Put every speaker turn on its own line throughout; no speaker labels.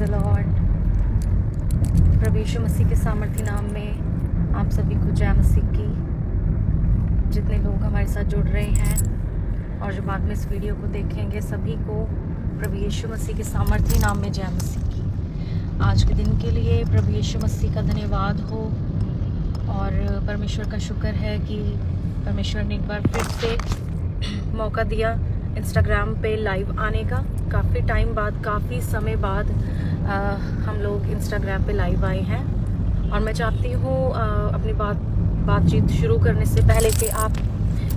The Lord. प्रभु यीशु मसीह के सामर्थी नाम में आप सभी को जय मसीह की। जितने लोग हमारे साथ जुड़ रहे हैं और जो बाद में इस वीडियो को देखेंगे, सभी को प्रभु यीशु मसीह के सामर्थी नाम में जय मसीह की। आज के दिन के लिए प्रभु यीशु मसीह का धन्यवाद हो और परमेश्वर का शुक्र है कि परमेश्वर ने एक बार फिर से मौका दिया इंस्टाग्राम पे लाइव आने का। काफ़ी टाइम बाद, काफ़ी समय बाद हम लोग इंस्टाग्राम पे लाइव आए हैं और मैं चाहती हूँ अपनी बातचीत शुरू करने से पहले कि आप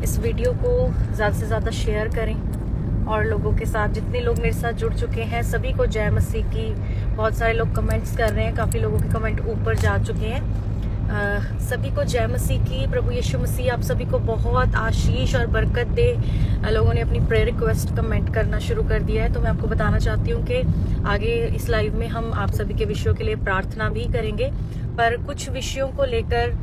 इस वीडियो को ज़्यादा से ज़्यादा शेयर करें और लोगों के साथ, जितने लोग मेरे साथ जुड़ चुके हैं सभी को जय मसीह की। बहुत सारे लोग कमेंट्स कर रहे हैं, काफ़ी लोगों के कमेंट ऊपर जा चुके हैं। सभी को जय मसीह की। प्रभु यीशु मसीह आप सभी को बहुत आशीष और बरकत दे। लोगों ने अपनी प्रेयर रिक्वेस्ट कमेंट करना शुरू कर दिया है, तो मैं आपको बताना चाहती हूँ कि आगे इस लाइव में हम आप सभी के विषयों के लिए प्रार्थना भी करेंगे, पर कुछ विषयों को लेकर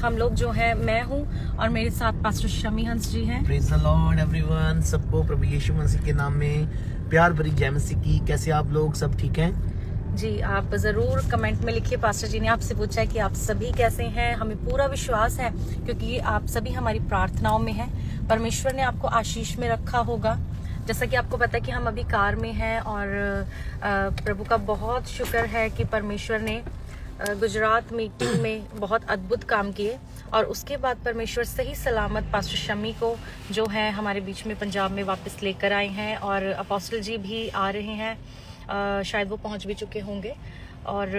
हम लोग जो है, मैं हूँ और मेरे साथ पास्टर शमी हंस जी हैं।
Praise the Lord everyone. सबको प्रभु यीशु मसीह के नाम में प्यार भरी जय मसीह की। कैसे आप लोग, सब ठीक हैं?
जी, आप ज़रूर कमेंट में लिखिए। पास्टर जी ने आपसे पूछा है कि आप सभी कैसे हैं। हमें पूरा विश्वास है क्योंकि आप सभी हमारी प्रार्थनाओं में हैं। परमेश्वर ने आपको आशीष में रखा होगा। जैसा कि आपको पता है कि हम अभी कार में हैं और प्रभु का बहुत शुक्र है कि परमेश्वर ने गुजरात मीटिंग में बहुत अद्भुत काम किए और उसके बाद परमेश्वर सही सलामत पास्टर शमी को जो है हमारे बीच में पंजाब में वापस लेकर आए हैं और अपोस्टल जी भी आ रहे हैं। शायद वो पहुंच भी चुके होंगे और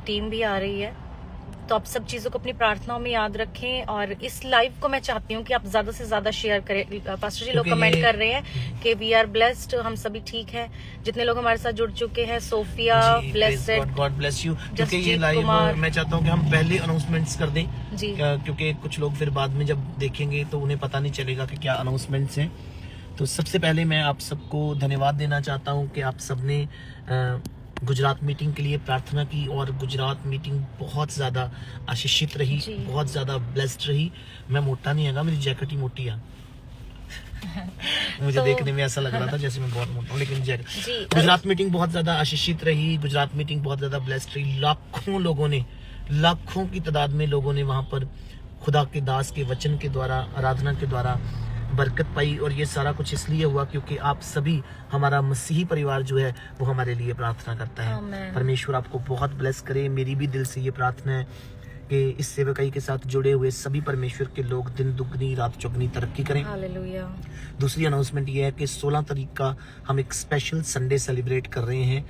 टीम भी आ रही है। तो आप सब चीज़ों को अपनी प्रार्थनाओं में याद रखें और इस लाइव को मैं चाहती हूँ कि आप ज़्यादा से ज़्यादा शेयर करें। पास्टर जी लोग कमेंट कर रहे हैं कि वी आर ब्लेस्ड, हम सभी ठीक हैं। जितने लोग हमारे साथ जुड़ चुके हैं, Sophia blessed,
God bless you. क्योंकि ये लाइव मैं चाहता हूँ कि हम पहले अनाउंसमेंट्स कर दें
जी,
क्योंकि कुछ लोग फिर बाद में जब देखेंगे तो उन्हें पता नहीं चलेगा कि क्या अनाउंसमेंट्स हैं। तो सबसे पहले मैं आप सबको धन्यवाद देना चाहता हूं कि आप सबने गुजरात मीटिंग के लिए प्रार्थना की और गुजरात मीटिंग बहुत ज़्यादा आशीषित रही, बहुत ज़्यादा ब्लेस्ड रही। मैं मोटा नहीं है, मेरी जैकेट ही मोटी है। मुझे तो देखने में ऐसा लग रहा था जैसे मैं बहुत मोटा हूँ, लेकिन जैकेट। गुजरात मीटिंग बहुत ज़्यादा आशीषित रही, गुजरात मीटिंग बहुत ज़्यादा ब्लेस्ड रही। लाखों लोगों ने, लाखों की तादाद में लोगों ने वहाँ पर खुदा के दास के वचन के द्वारा, आराधना के द्वारा बरकत पाई और ये सारा कुछ इसलिए हुआ क्योंकि आप सभी, हमारा मसीही परिवार जो है वो हमारे लिए प्रार्थना करता है। परमेश्वर आपको बहुत ब्लेस करे। मेरी भी दिल से ये प्रार्थना है कि इस सेवकाई के साथ जुड़े हुए सभी परमेश्वर के लोग दिन दुगनी रात चौगनी तरक्की करें।
हालेलुया।
दूसरी अनाउंसमेंट ये है कि 16 तारीख का हम एक स्पेशल संडे सेलिब्रेट कर रहे हैं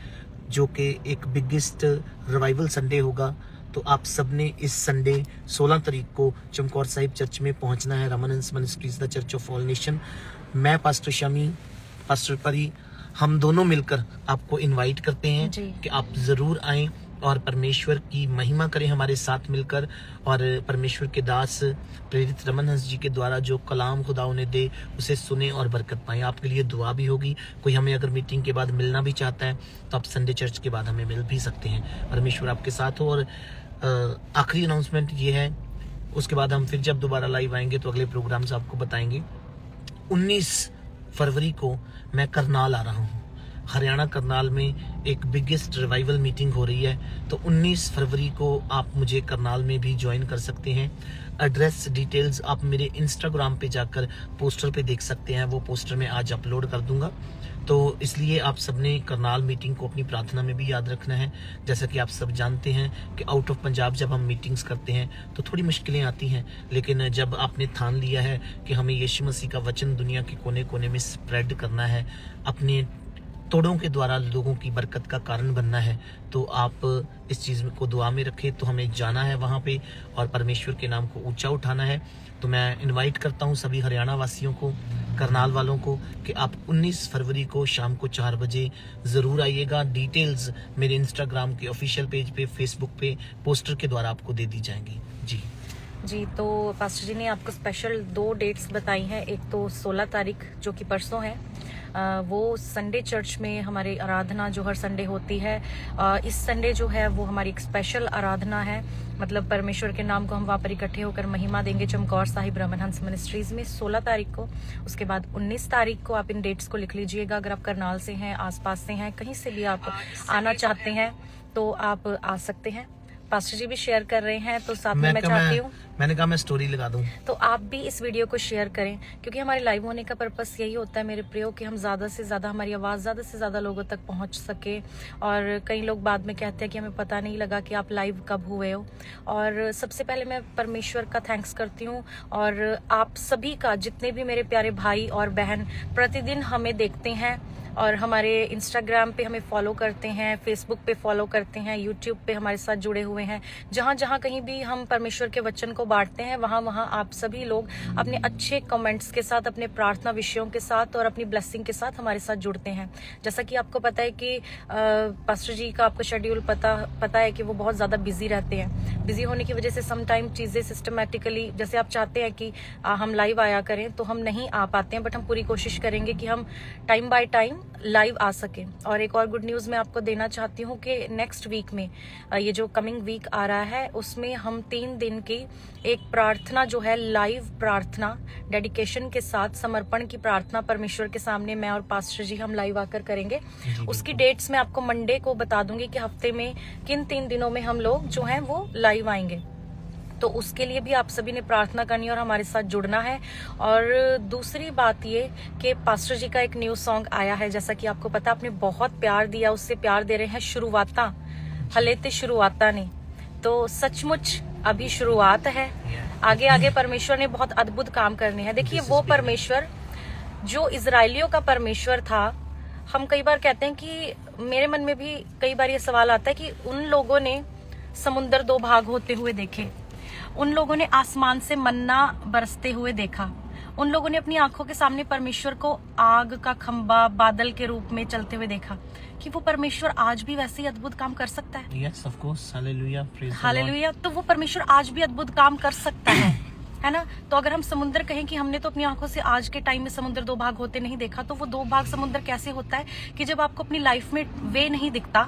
जो कि एक बिगेस्ट रिवाइवल संडे होगा। तो आप सबने इस संडे 16 तारीख को चमकौर साहिब चर्च में पहुंचना है। रमनंस ministries the church of all nation. मैं पास्टर शमी, पास्टर परी, हम दोनों मिलकर आपको इनवाइट करते हैं कि आप जरूर आएं और परमेश्वर की महिमा करें हमारे साथ मिलकर और परमेश्वर के दास प्रेरित रमनहंस जी के द्वारा जो कलाम खुदा उन्हें दे उसे सुने और बरकत पाएं। आपके लिए दुआ भी होगी। कोई हमें अगर मीटिंग के बाद मिलना भी चाहता है तो आप संडे चर्च के बाद हमें मिल भी सकते हैं। परमेश्वर आपके साथ हो। और आखिरी अनाउंसमेंट ये है, उसके बाद हम फिर जब दोबारा लाइव आएंगे तो अगले प्रोग्राम से आपको बताएंगे। 19 फरवरी को मैं करनाल आ रहा हूँ। हरियाणा करनाल में एक बिगेस्ट रिवाइवल मीटिंग हो रही है, तो 19 फरवरी को आप मुझे करनाल में भी ज्वाइन कर सकते हैं। एड्रेस डिटेल्स आप मेरे इंस्टाग्राम पे जाकर पोस्टर पे देख सकते हैं। वो पोस्टर मैं आज अपलोड कर दूंगा। तो इसलिए आप सबने करनाल मीटिंग को अपनी प्रार्थना में भी याद रखना है। जैसा कि आप सब जानते हैं कि आउट ऑफ पंजाब जब हम मीटिंग्स करते हैं तो थोड़ी मुश्किलें आती हैं, लेकिन जब आपने ठान लिया है कि हमें यीशु मसीह का वचन दुनिया के कोने कोने में स्प्रेड करना है, अपने तोड़ों के द्वारा लोगों की बरकत का कारण बनना है, तो आप इस चीज़ को दुआ में रखें। तो हमें जाना है वहाँ पे और परमेश्वर के नाम को ऊंचा उठाना है। तो मैं इनवाइट करता हूँ सभी हरियाणा वासियों को, करनाल वालों को कि आप 19 फरवरी को शाम को 4 बजे ज़रूर आइएगा। डिटेल्स मेरे इंस्टाग्राम के ऑफिशियल पेज पे, फेसबुक पे पोस्टर के द्वारा आपको दे दी जाएंगी। जी,
तो पास्टर जी ने आपको स्पेशल 2 डेट्स बताई हैं। एक तो 16 तारीख जो कि परसों है वो संडे चर्च में हमारी आराधना जो हर संडे होती है, इस संडे जो है वो हमारी एक स्पेशल आराधना है। मतलब परमेश्वर के नाम को हम वहाँ पर इकट्ठे होकर महिमा देंगे चमकौर साहिब ब्रह्महंस मिनिस्ट्रीज में 16 तारीख को। उसके बाद 19 तारीख को आप इन डेट्स को लिख लीजिएगा। अगर आप करनाल से हैं, आसपास से हैं, कहीं से भी आप आना चाहते हैं तो आप आ सकते हैं। पास्टर जी भी शेयर कर रहे हैं तो साथ में मैं चाहती हूँ,
मैंने कहा मैं स्टोरी लगा दूं,
तो आप भी इस वीडियो को शेयर करें, क्योंकि हमारे लाइव होने का पर्पस यही होता है मेरे प्रियो कि हम ज़्यादा से ज़्यादा, हमारी आवाज़ ज़्यादा से ज़्यादा लोगों तक पहुंच सके। और कई लोग बाद में कहते हैं कि हमें पता नहीं लगा कि आप लाइव कब हुए हो। और सबसे पहले मैं परमेश्वर का थैंक्स करती हूँ, और आप सभी का, जितने भी मेरे प्यारे भाई और बहन प्रतिदिन हमें देखते हैं और हमारे इंस्टाग्राम पे हमें फॉलो करते हैं, फेसबुक पे फॉलो करते हैं, यूट्यूब पे हमारे साथ जुड़े हुए हैं। जहाँ जहाँ कहीं भी हम परमेश्वर के वचन को बांटते हैं, वहाँ वहाँ आप सभी लोग अपने अच्छे कमेंट्स के साथ, अपने प्रार्थना विषयों के साथ और अपनी ब्लेसिंग के साथ हमारे साथ जुड़ते हैं। जैसा कि आपको पता है कि पास्टर जी का आपको शेड्यूल पता है कि वो बहुत ज़्यादा बिजी रहते हैं। बिजी होने की वजह से समटाइम चीज़ें सिस्टमेटिकली, जैसे आप चाहते हैं कि हम लाइव आया करें तो हम नहीं आ पाते हैं, बट हम पूरी कोशिश करेंगे कि हम टाइम बाय टाइम लाइव आ सके। और एक और गुड न्यूज़ मैं आपको देना चाहती हूँ कि नेक्स्ट वीक में, ये जो कमिंग वीक आ रहा है, उसमें हम 3 दिन की एक प्रार्थना जो है, लाइव प्रार्थना डेडिकेशन के साथ, समर्पण की प्रार्थना परमेश्वर के सामने मैं और पास्टर जी हम लाइव आकर करेंगे। उसकी डेट्स मैं आपको मंडे को बता दूंगी कि हफ्ते में किन 3 दिनों में हम लोग जो हैं वो लाइव आएंगे। तो उसके लिए भी आप सभी ने प्रार्थना करनी है और हमारे साथ जुड़ना है। और दूसरी बात ये कि पास्टर जी का एक न्यू सॉन्ग आया है, जैसा कि आपको पता, आपने बहुत प्यार दिया, उससे प्यार दे रहे हैं। शुरुआता हले ते शुरुआता ने, तो सचमुच अभी शुरुआत है। आगे आगे परमेश्वर ने बहुत अद्भुत काम करने हैं। देखिए, वो परमेश्वर जो इजराइलियों का परमेश्वर था, हम कई बार कहते हैं कि मेरे मन में भी कई बार ये सवाल आता है कि उन लोगों ने समुंदर 2 भाग होते हुए देखे, उन लोगों ने आसमान से मन्ना बरसते हुए देखा, उन लोगों ने अपनी आंखों के सामने परमेश्वर को आग का खंबा बादल के रूप में चलते हुए देखा। कि वो परमेश्वर आज भी वैसे ही अद्भुत काम कर सकता है।
Yes of course, hallelujah, praise the Lord.
Hallelujah. तो वो परमेश्वर आज भी अद्भुत काम कर सकता है ना। तो अगर हम समुद्र कहें कि हमने तो अपनी आंखों से आज के टाइम में समुद्र 2 भाग होते नहीं देखा, तो वो 2 भाग समुद्र कैसे होता है कि जब आपको अपनी लाइफ में वे नहीं दिखता,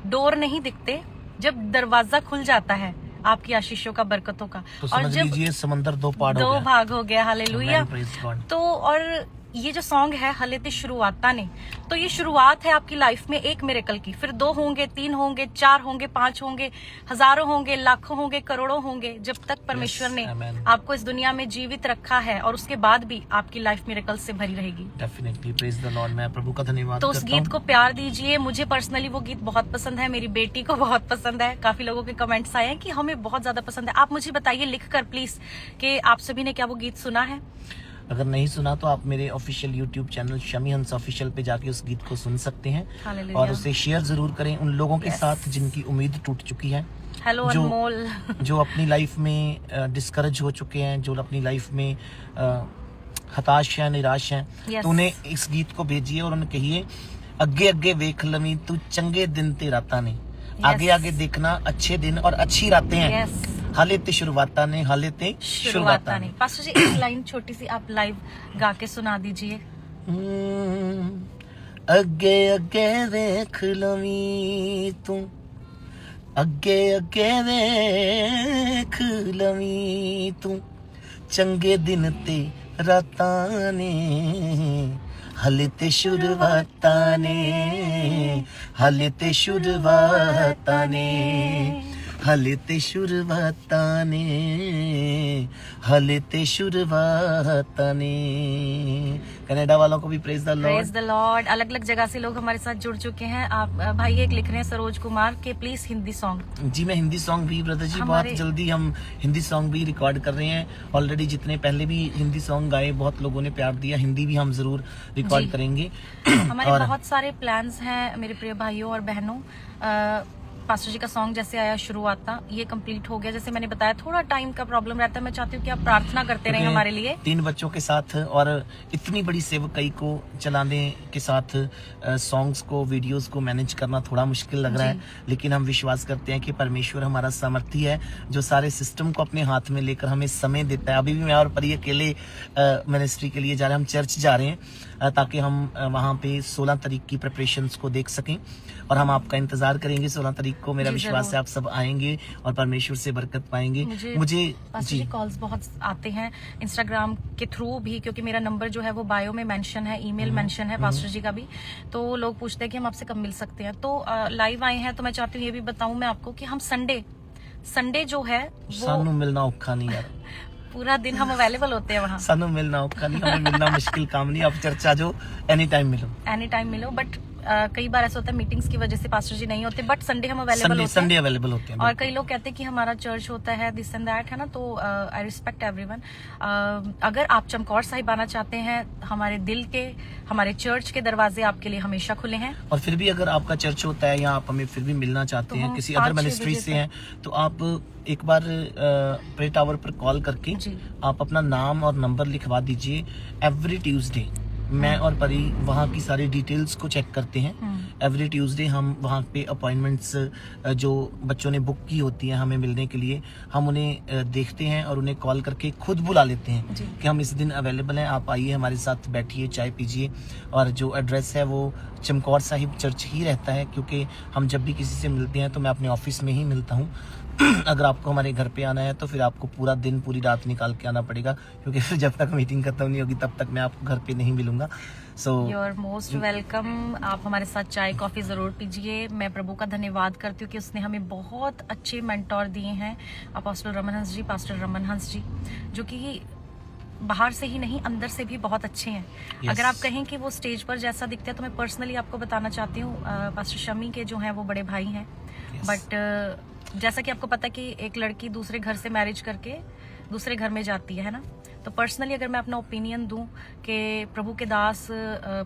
डोर नहीं दिखते, जब दरवाजा खुल जाता है आपकी आशीषों का, बरकतों का,
तो
और
समझ
जब
लीजिए समंदर 2 पार्ट हो
2
गया,
भाग हो गया। हालेलुया।
Praise God.
तो और ये जो सॉन्ग है हले ते शुरुआता ने, तो ये शुरुआत है आपकी लाइफ में एक मिरेकल की। फिर 2 होंगे, 3 होंगे, 4 होंगे, 5 होंगे, हजारों होंगे, लाखों होंगे, करोड़ों होंगे, जब तक परमेश्वर ने आपको इस दुनिया में जीवित रखा है, और उसके बाद भी आपकी लाइफ मिरेकल से भरी रहेगी।
Definitely, praise the Lord. मैं प्रभु का धन्यवाद
तो उस
करता हूं।
गीत को प्यार दीजिए। मुझे पर्सनली वो गीत बहुत पसंद है, मेरी बेटी को बहुत पसंद है। काफी लोगों के कमेंट्स आए हैं कि हमें बहुत ज्यादा पसंद है। आप मुझे बताइए लिखकर प्लीज कि आप सभी ने क्या वो गीत सुना है।
अगर नहीं सुना तो आप मेरे ऑफिशियल यूट्यूब चैनल शमी हंस ऑफिशियल पे जाके उस गीत को सुन सकते हैं,
हालेलुया।
और उसे शेयर जरूर करें उन लोगों के साथ जिनकी उम्मीद टूट चुकी है,
हेलो अनमोल,
जो अपनी लाइफ में डिस्करेज हो चुके हैं, जो अपनी लाइफ में हताश हैं, निराश हैं।
Yes.
तो उन्हें इस गीत को भेजिए और उन्हें कहिए, अगे अगे वेख लवी तू चंगे दिन ते रातां ने। आगे आगे देखना, अच्छे दिन और अच्छी रातें हैं।
Yes.
हाले ते शुरुआता ने, हाले ते शुरुआता ने।
पास्टर जी, एक लाइन छोटी सी आप लाइव गा के सुना दीजिए।
अगे अगे वेख लवी तू, अगे अगे वेख लवी तू चंगे दिन ते रातां ने, हाले ते शुरुआतां ने, हाले ते शुरुआतां ने, हाले ते शुरुआतां ने, हाले ते शुरुआतां ने। कनाडा वालों को भी praise the Lord.
Praise the Lord. अलग अलग जगह से लोग हमारे साथ जुड़ चुके हैं। आप भाई एक लिख रहे हैं सरोज कुमार के प्लीज हिंदी सॉन्ग।
जी, मैं हिंदी सॉन्ग भी ब्रदर जी बहुत जल्दी हम हिंदी सॉन्ग भी रिकॉर्ड कर रहे हैं। ऑलरेडी जितने पहले भी हिंदी सॉन्ग गाए, बहुत लोगों ने प्यार दिया। हिंदी भी हम जरूर रिकॉर्ड करेंगे।
हमारे बहुत सारे प्लान्स हैं मेरे प्रिय भाइयों और बहनों। पास्टर जी का सॉन्ग जैसे आया शुरुआता, ये कंप्लीट हो गया। जैसे मैंने बताया थोड़ा टाइम का प्रॉब्लम रहता है, मैं चाहती हूँ कि आप प्रार्थना करते रहें हमारे लिए।
3 बच्चों के साथ और इतनी बड़ी सेवकाई को चलाने के साथ सॉन्ग्स को, वीडियोस को मैनेज करना थोड़ा मुश्किल लग रहा है, लेकिन हम विश्वास करते हैं कि परमेश्वर हमारा सामर्थी है, जो सारे सिस्टम को अपने हाथ में लेकर हमें समय देता है। अभी भी मैं और परी अकेले मिनिस्ट्री के लिए जा रहे हैं, हम चर्च जा रहे हैं ताकि हम वहाँ पे 16 तारीख की प्रिपरेशंस को देख सकें, और हम आपका इंतजार करेंगे 16 तारीख को। मेरा विश्वास है आप सब आएंगे और परमेश्वर से बरकत पाएंगे। मुझे
पास्टर जी कॉल्स बहुत आते हैं इंस्टाग्राम के थ्रू भी, क्योंकि मेरा नंबर जो है वो बायो में मेंशन है, ईमेल मेंशन है पास्टर जी का भी। तो लोग पूछते हैं कि हम आपसे कब मिल सकते हैं, तो लाइव आए हैं तो मैं चाहती हूँ ये भी बताऊं मैं आपको कि हम संडे जो है वो
सानू मिलना औखा नहीं यार,
पूरा दिन हम अवेलेबल होते हैं वहाँ।
सानू मिलना औखा नहीं, हमें मिलना मुश्किल काम नहीं। आप चर्चा जो एनी टाइम मिलो, बट कई बार ऐसा होता है मीटिंग्स की वजह से पास्टर जी नहीं होते, बट संडे हम संडे अवेलेबल होते हैं।
और कई लोग कहते हैं कि हमारा चर्च होता है दिस एंड दैट, है ना, तो आई रिस्पेक्ट एवरीवन। अगर आप चमकौर साहिब आना चाहते हैं, हमारे चर्च के दरवाजे आपके लिए हमेशा खुले हैं।
और फिर भी अगर आपका चर्च होता है या आप हमें फिर भी मिलना चाहते हैं, किसी अदर मिनिस्ट्री से हैं, तो आप एक बार प्रे टावर पर कॉल करके आप अपना नाम और नंबर लिखवा दीजिए। एवरी ट्यूसडे मैं और परी वहाँ की सारी डिटेल्स को चेक करते हैं। एवरी ट्यूसडे हम वहाँ पे अपॉइंटमेंट्स जो बच्चों ने बुक की होती हैं हमें मिलने के लिए, हम उन्हें देखते हैं और उन्हें कॉल करके खुद बुला लेते हैं कि हम इस दिन अवेलेबल हैं, आप आइए हमारे साथ बैठिए, चाय पीजिए। और जो एड्रेस है वो चमकौर साहिब चर्च ही रहता है, क्योंकि हम जब भी किसी से मिलते हैं तो मैं अपने ऑफिस में ही मिलता हूँ। अगर आपको हमारे घर पे आना है तो फिर आपको पूरा दिन पूरी रात निकाल के आना पड़ेगा, क्योंकि फिर जब तक मीटिंग खत्म नहीं होगी तब तक मैं आपको घर पे नहीं मिलूंगा। So
you are most welcome. आप हमारे साथ चाय कॉफी जरूर पीजिए। मैं प्रभु का धन्यवाद करती हूँ कि उसने हमें बहुत अच्छे मेंटोर दिए हैं, अपोस्टल रमन हंस जी, पास्टर रमन हंस जी, जो कि बाहर से ही नहीं अंदर से भी बहुत अच्छे हैं। अगर आप कहें कि वो स्टेज पर जैसा दिखते हैं, तो मैं पर्सनली आपको बताना चाहती हूँ पास्टर शमी के जो हैं वो बड़े भाई हैं। बट जैसा कि आपको पता है कि एक लड़की दूसरे घर से मैरिज करके दूसरे घर में जाती है ना, तो पर्सनली अगर मैं अपना ओपिनियन दूं कि प्रभु के दास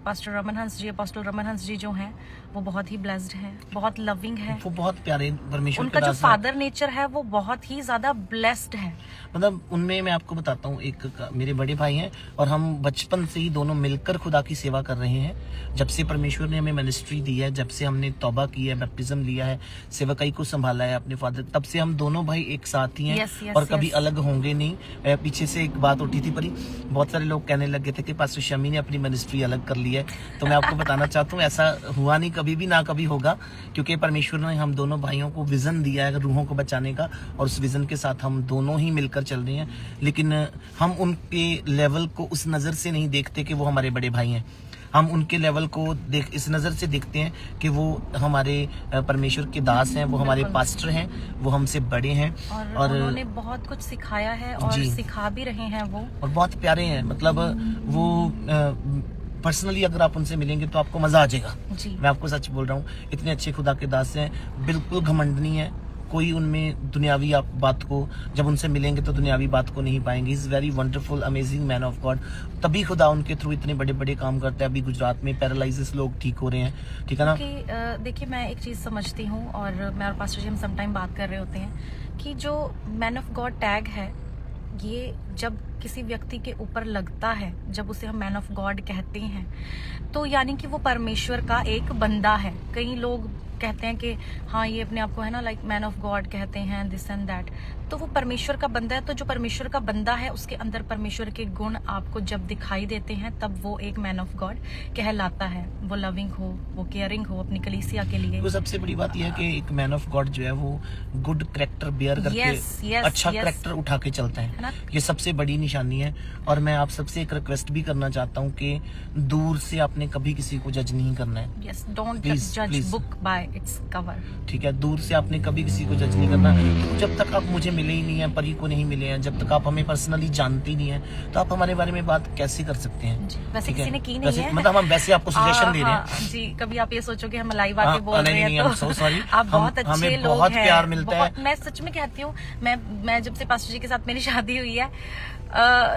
पास्टर रमन हंस जी, अपोस्टल रमन हंस जी जो हैं वो बहुत ही ब्लेस्ड हैं, बहुत लविंग है,
वो बहुत प्यारे परमेश्वर
उनका जो फादर नेचर है वो बहुत ही ज्यादा ब्लेस्ड है।
मतलब उनमें मैं आपको बताता हूँ, एक मेरे बड़े भाई हैं और हम बचपन से ही दोनों मिलकर खुदा की सेवा कर रहे हैं। जब से परमेश्वर ने हमें मिनिस्ट्री दी है, जब से हमने तौबा की है, बैप्टिज्म लिया है, सेवकाई को संभाला है अपने फादर, तब से हम दोनों भाई एक साथ ही हैं और कभी अलग होंगे नहीं। पीछे से एक बात उठी थी परी, बहुत सारे लोग कहने लगे थे कि पास्टर शमी ने अपनी मिनिस्ट्री अलग कर ली है, तो मैं आपको बताना चाहता हूँ ऐसा हुआ नहीं, कभी भी ना कभी होगा, क्योंकि परमेश्वर ने हम दोनों भाइयों को विजन दिया है रूहों को बचाने का, और उस विजन के साथ हम दोनों ही मिलकर चल रहे हैं। लेकिन हम उनके लेवल को उस नजर से नहीं देखते कि वो हमारे बड़े भाई हैं, हम उनके लेवल को इस नज़र से देखते हैं कि वो हमारे परमेश्वर के दास हैं, वो हमारे पास्टर हैं, वो हमसे बड़े हैं
और उन्होंने बहुत कुछ सिखाया है और सिखा भी रहे हैं वो,
और बहुत प्यारे हैं। मतलब वो पर्सनली अगर आप उनसे मिलेंगे तो आपको मजा आ जाएगा। मैं आपको सच बोल रहा हूँ, इतने अच्छे खुदा के दास हैं, बिल्कुल घमंड नहीं है कोई उनमें दुनियावी आप बात को, जब उनसे मिलेंगे तो दुनियावी बात को नहीं पाएंगे। Is very wonderful amazing man of God, तभी खुदा उनके थ्रू इतने बड़े बड़े काम करता है। अभी गुजरात में पैरालाइसिस लोग ठीक हो रहे हैं, ठीक है ना।
देखिए मैं एक चीज समझती हूँ, और मैं और पास्टर जी हम समटाइम बात कर रहे होते हैं कि जो मैन ऑफ गॉड टैग है, ये जब किसी व्यक्ति के ऊपर लगता है, जब उसे हम मैन ऑफ गॉड कहते हैं, तो यानी कि वो परमेश्वर का एक बंदा है। कई लोग कहते हैं कि हाँ ये अपने आप को है ना लाइक मैन ऑफ गॉड कहते हैं, दिस एंड दैट, तो वो परमेश्वर का बंदा है। तो जो परमेश्वर का बंदा है उसके अंदर परमेश्वर के गुण आपको जब दिखाई देते हैं, तब वो एक मैन ऑफ गॉड कहलाता है। वो लविंग हो, वो केयरिंग हो अपनी कलीसिया के लिए।
तो सबसे बड़ी बात यह है कि एक मैन ऑफ गॉड जो है वो गुड कैरेक्टर बेयर करके अच्छा कैरेक्टर उठा के चलता है, ये सबसे बड़ी निशानी है। और मैं आप सबसे एक रिक्वेस्ट भी करना चाहता हूँ कि दूर से आपने कभी किसी को जज नहीं करना है।
डोंट जज बुक बाय इट्स कवर,
ठीक है। दूर से आपने कभी किसी को जज नहीं करना। तो जब तक आप मुझे मिले ही नहीं है, परी को नहीं मिले हैं, जब तक आप हमें पर्सनली जानते ही नहीं है, तो आप हमारे बारे में बात कैसे कर सकते हैं।
वैसे किसी ने की नहीं है,
मतलब हम वैसे आपको सजेशन दे रहे हैं
जी। कभी आप ये सोचो कि हम लाइव आके बोल रहे हैं, तो
सॉरी,
आप बहुत अच्छे लोग
बहुत
हैं,
प्यार मिलता है।
मैं सच में कहती हूँ, मैं जब से पास्टर जी के साथ मेरी शादी हुई है,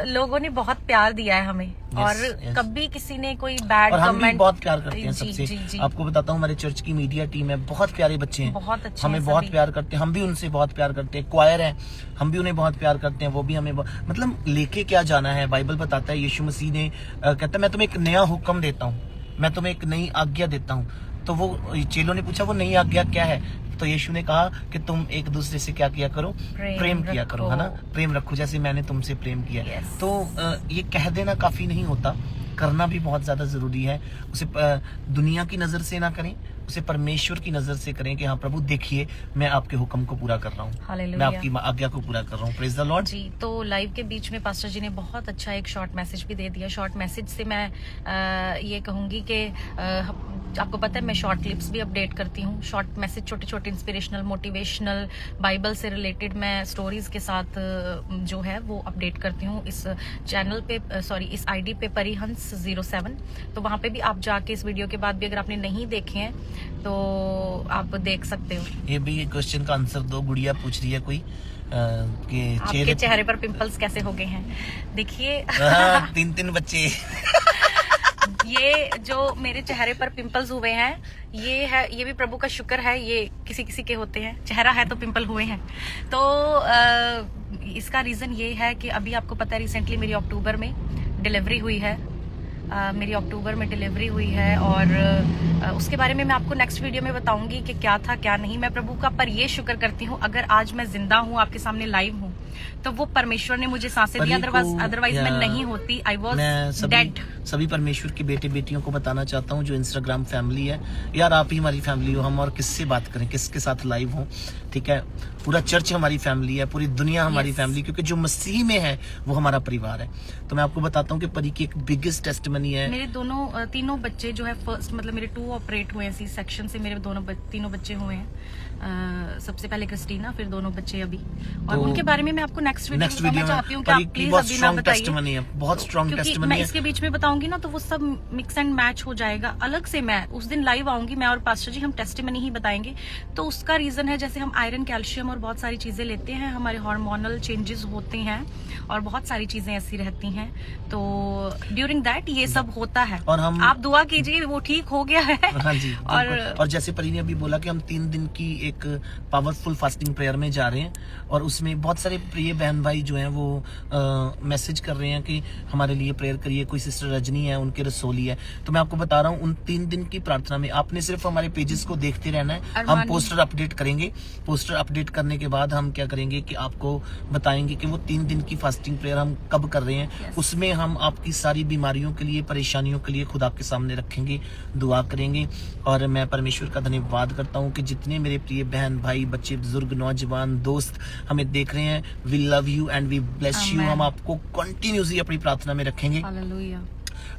लोगों ने बहुत प्यार दिया है हमें और
yes.
कभी किसी ने कोई बैड
और हम भी
कमेंट
बहुत प्यार करते हैं
जी,
सबसे।
जी, जी।
आपको बताता हूँ हमारे चर्च की मीडिया टीम है, बहुत प्यारे बच्चे हैं,
बहुत अच्छे
हमें
हैं
बहुत
सभी।
प्यार करते हैं, हम भी उनसे बहुत प्यार करते हैं। क्वायर है, हम भी उन्हें बहुत प्यार करते हैं, वो भी हमें मतलब लेके क्या जाना है। बाइबल बताता है, यीशु मसीह ने कहता है मैं तुम्हें एक नया हुक्म देता हूँ, मैं तुम्हें एक नई आज्ञा देता हूँ। तो वो चेलों ने पूछा वो नई आज्ञा क्या है, तो यीशु ने कहा कि तुम एक दूसरे से क्या किया करो, प्रेम किया करो, है ना, प्रेम रखो जैसे मैंने तुमसे प्रेम किया।
Yes.
तो ये कह देना काफी नहीं होता, करना भी बहुत ज्यादा जरूरी है। उसे दुनिया की नजर से ना करें, उसे परमेश्वर की नजर से करें कि हाँ प्रभु देखिए मैं आपके हुक्म को पूरा कर रहा हूँ, मैं आपकी आज्ञा को पूरा कर रहा हूँ। प्रेज द लॉर्ड
जी। तो लाइव के बीच में पास्टर जी ने बहुत अच्छा एक शॉर्ट मैसेज भी दे दिया। शॉर्ट मैसेज से मैं ये कहूंगी कि आपको पता है मैं शॉर्ट क्लिप्स भी अपडेट करती हूँ, शॉर्ट मैसेज छोटे छोटे इंस्पिरेशनल मोटिवेशनल बाइबल से रिलेटेड मैं स्टोरीज के साथ जो है वो अपडेट करती हूँ इस चैनल पे, सॉरी इस आईडी पे परिहंस 07। तो वहां पे भी आप जाके इस वीडियो के बाद भी अगर आपने नहीं देखे हैं तो आप देख सकते हो।
ये भी क्वेश्चन का आंसर दो, गुड़िया पूछ रही है कोई कि
आपके चेहरे पर पिंपल्स कैसे हो गए हैं। देखिए
3 बच्चे
ये जो मेरे चेहरे पर पिंपल्स हुए हैं ये भी प्रभु का शुक्र है, ये किसी किसी के होते हैं, चेहरा है तो पिंपल हुए हैं। तो इसका रीजन ये है कि अभी आपको पता है रिसेंटली मेरी अक्टूबर में डिलीवरी हुई है, और उसके बारे में मैं आपको नेक्स्ट वीडियो में बताऊंगी कि क्या था क्या नहीं। मैं प्रभु का पर ये शुक्र करती हूँ अगर आज मैं जिंदा हूँ आपके सामने लाइव हूँ तो वो परमेश्वर ने मुझे सांसें दी, अदरवाइज मैं नहीं होती, आई वॉज डेड।
सभी परमेश्वर के बेटे बेटियों को बताना चाहता हूँ जो इंस्टाग्राम फैमिली है, यार आप ही हमारी फैमिली हो, हम और किससे बात करें, किसके साथ लाइव हो, ठीक है। पूरा चर्च हमारी फैमिली है, पूरी दुनिया हमारी फैमिली, क्योंकि जो मसीह में है वो हमारा परिवार है। तो मैं आपको बताता हूँ कि परी की एक बिगेस्ट टेस्टिमनी है।
मेरे तीनों बच्चे जो है फर्स्ट मतलब मेरे 2 ऑपरेट हुए हैं सी सेक्शन से, मेरे तीनों बच्चे हुए हैं। सबसे पहले क्रिस्टीना, फिर दोनों बच्चे अभी, और तो उनके बारे में मैं आपको नेक्स्ट वीडियो में चाहती हूँ कि आप प्लीज अभी ना बताइए,
बहुत स्ट्रॉन्ग टेस्टिमनी
मैं इसके बीच में बताऊंगी ना तो वो सब मिक्स एंड मैच हो जाएगा। अलग से मैं उस दिन लाइव आऊंगी, मैं और पास्टर जी हम टेस्टिमनी ही बताएंगे। तो उसका रीजन है जैसे हम आयरन कैल्शियम और बहुत सारी चीजें लेते हैं, हमारे हार्मोनल चेंजेस होते हैं और बहुत सारी चीजें ऐसी रहती हैं, तो ड्यूरिंग दैट ये सब होता है। और हम आप दुआ कीजिए वो ठीक हो गया है।
हाँ जी। और जैसे परी ने अभी बोला कि हम 3 दिन की एक पावरफुल फास्टिंग प्रेयर में जा रहे हैं, और उसमें बहुत सारे प्रिय बहन भाई जो हैं वो मैसेज कर रहे हैं कि हमारे लिए प्रेयर करिए। कोई सिस्टर रजनी है, उनके रसोली है। तो मैं आपको बता रहा हूँ उन 3 दिन की प्रार्थना में आपने सिर्फ हमारे पेजेस को देखते रहना है। हम पोस्टर अपडेट करेंगे, पोस्टर अपडेट करने के बाद हम क्या करेंगे कि आपको बताएंगे कि वो 3 दिन की फास्टिंग प्रेयर हम कब कर रहे हैं। उसमें हम आपकी सारी बीमारियों के लिए, परेशानियों के लिए खुदा के सामने रखेंगे, दुआ करेंगे। और मैं परमेश्वर का धन्यवाद करता हूँ कि जितने मेरे प्रिय बहन भाई, बच्चे, बुजुर्ग, नौजवान, दोस्त हमें देख रहे हैं, we love you and we bless you. हम आपको कंटिन्यूसली अपनी प्रार्थना में रखेंगे।
हालेलुया।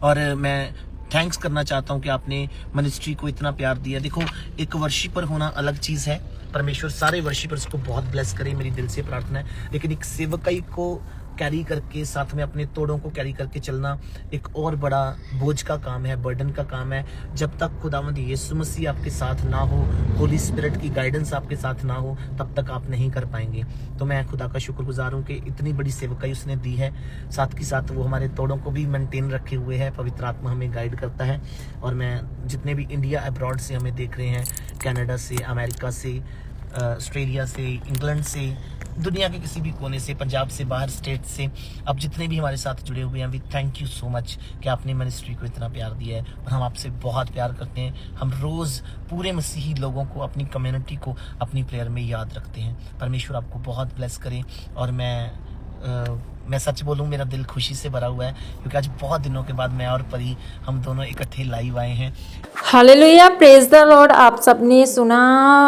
और मैं थैंक्स करना चाहता हूँ कि आपने मिनिस्ट्री को इतना प्यार दिया। देखो, एक वर्शिपर होना अलग चीज है, परमेश्वर सारे वर्शिपर्स को बहुत ब्लेस करे, मेरी दिल से प्रार्थना है। लेकिन एक सेवकाई को कैरी करके, साथ में अपने तोड़ों को कैरी करके चलना एक और बड़ा बोझ का काम है, बर्डन का काम है। जब तक खुदावंद यीशु मसीह आपके साथ ना हो, होली स्पिरिट की गाइडेंस आपके साथ ना हो, तब तक आप नहीं कर पाएंगे। तो मैं खुदा का शुक्रगुजार हूँ कि इतनी बड़ी सेवकाई उसने दी है, साथ के साथ वो हमारे तोड़ों को भी मेंटेन रखे हुए है। पवित्र आत्मा हमें गाइड करता है। और मैं जितने भी इंडिया अब्रॉड से हमें देख रहे हैं, कनाडा से, अमेरिका से, ऑस्ट्रेलिया से, इंग्लैंड से, दुनिया के किसी भी कोने से, पंजाब से, बाहर स्टेट से, आप जितने भी हमारे साथ जुड़े हुए हैं, we thank you so much कि आपने मिनिस्ट्री को इतना प्यार दिया है। और हम आपसे बहुत प्यार करते हैं। हम रोज़ पूरे मसीही लोगों को, अपनी कम्युनिटी को अपनी प्रेयर में याद रखते हैं। परमेश्वर आपको बहुत ब्लेस करे। और मैं सच बोलूं, मेरा दिल खुशी से भरा हुआ है क्योंकि आज बहुत दिनों के बाद मैं और परी हम दोनों इकट्ठे लाइव आए हैं।
Hallelujah, praise the Lord. आप सबने सुना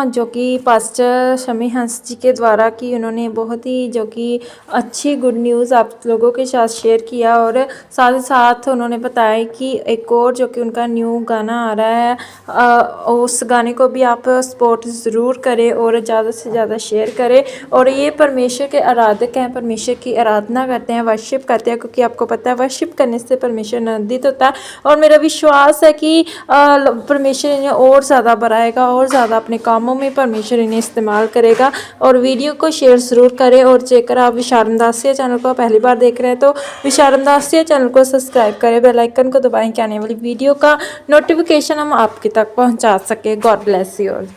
जो कि पास्टर शमी हंस जी के द्वारा कि उन्होंने बहुत ही जो कि अच्छी गुड न्यूज़ आप लोगों के साथ शेयर किया, और साथ ही साथ उन्होंने बताया कि एक और जो कि उनका न्यू गाना आ रहा है, उस गाने को भी आप सपोर्ट ज़रूर करें और ज़्यादा से ज़्यादा शेयर करें। और ये परमेश्वर के आराधक हैं, परमेश्वर की आराधना करते हैं, वर्शिप करते हैं, क्योंकि आपको पता है वर्शिप करने से परमेश्वर आनंदित होता है। और मेरा विश्वास है कि परमेश्वर इन्हें और ज़्यादा बढ़ाएगा और ज़्यादा अपने कामों में परमेश्वर इन्हें इस्तेमाल करेगा। और वीडियो को शेयर ज़रूर करें। और जेकर आप विशारम दासिया चैनल को पहली बार देख रहे हैं तो विशारम दासिया चैनल को सब्सक्राइब करें, बेल आइकन को दबाएं कि आने वाली वीडियो का नोटिफिकेशन हम आपके तक पहुंचा सके। God bless you all.